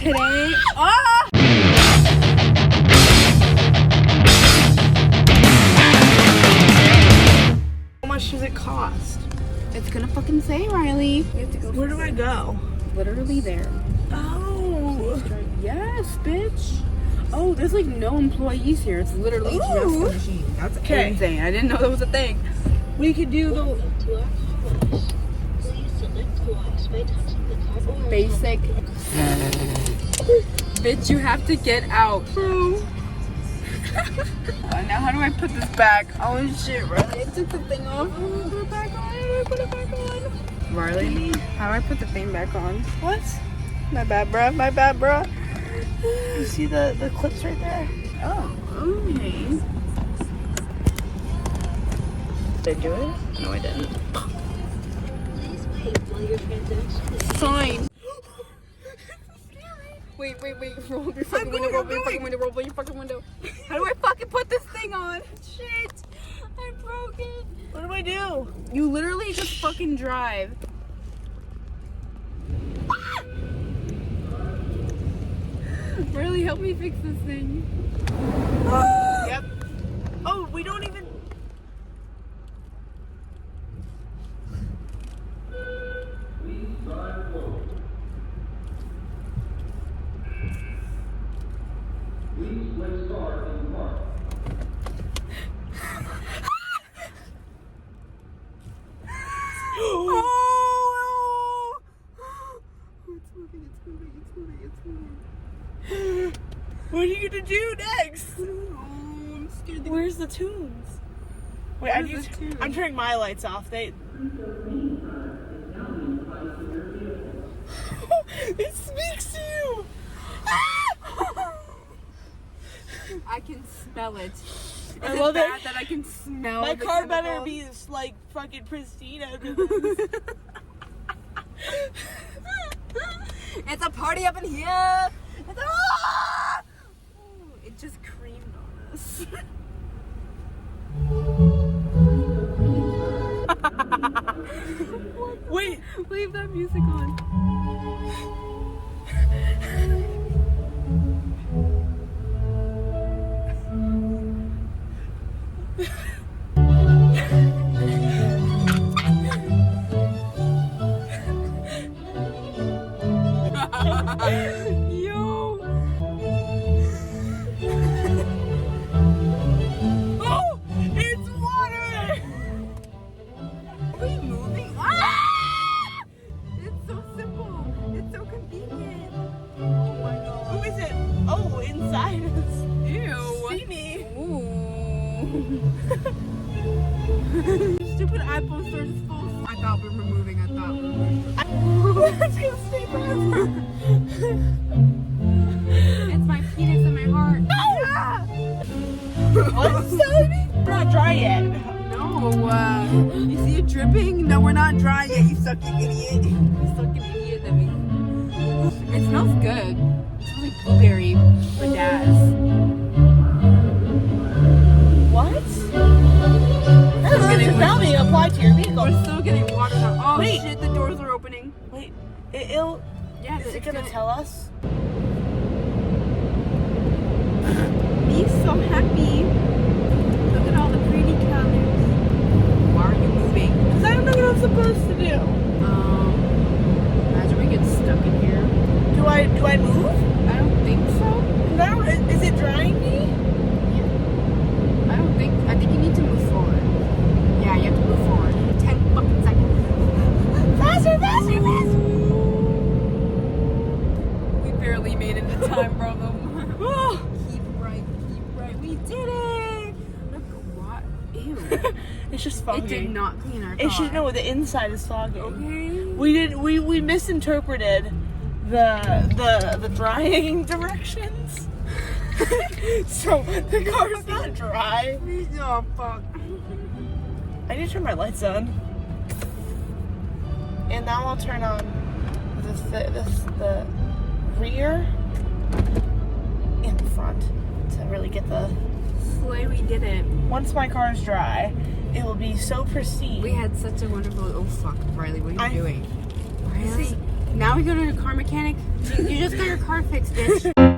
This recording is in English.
today. Ah! How much does it cost? It's gonna fucking say, Riley. You have to go. Where do I go? Literally there. Oh. Yes, bitch. Oh, there's like no employees here. It's literally just a machine. That's insane. I didn't know that was a thing. We could do the Basic. Bitch, you have to get out. Now how do I put this back? Oh shit, Riley, I took the thing off. Oh, put it back on. How do I put it back on? Riley, how do I put the thing back on? what? My bad, bruh. My bad, bruh. You see the clips right there? Oh, okay. Did I do it? No, I didn't. Fine. Wait. Roll your fucking window, roll your fucking window, roll your fucking window. How do I fucking put this thing on? Shit. I broke it. What do I do? You literally just fucking drive. Really, help me fix this thing. Yep. Oh, we don't even. What are you gonna do next? I'm scared. Where's the tunes? Wait, I'm turning my lights off. It speaks to you. I can smell it. I Is love it bad it. that I can smell My the car better chemicals? be like fucking pristine after this. It's a party up in here. It just creamed on us. Wait, Leave that music on. Yo. oh, it's water. Are we moving? Ah! It's so simple. It's so convenient. Oh my god. Who is it? Oh, inside us. Ew. See me. Ooh. Stupid iPhone store is full. I thought we were moving. I thought we were moving. It's gonna stay forever. It's my penis and my heart. No! What's telling me? We're not dry yet. No. You see it dripping? No, we're not dry yet, you sucking idiot. You sucking idiot that we... It smells good. It smells like blueberry badazz. What? It's now being applied to your vehicle. We're still getting water now. Oh Wait. shit, the doors are opening. Wait, Yeah, is it gonna tell us? Be so happy. Look at all the pretty colors. Why are you moving? Because I don't know what I'm supposed to do. Imagine we get stuck in here. Do I move? I don't think so. Is it drying me? I think you need to move forward. Yeah, you have to move forward. 10 fucking seconds. Faster. We barely made it in time, bro. Keep right. We did it. Look what? Ew. It's just foggy. It did not clean our car. It should know the inside is foggy. Okay. We misinterpreted the drying directions. So the car's not dry. Oh fuck. I need to turn my lights on. And now I'll turn on the rear and the front to really get the... Slay, we did it. Once my car is dry, it will be so pristine. We had such a wonderful... Oh fuck, Riley, what are you doing? Riley, Now we go to the car mechanic. You just got your car fixed, bitch.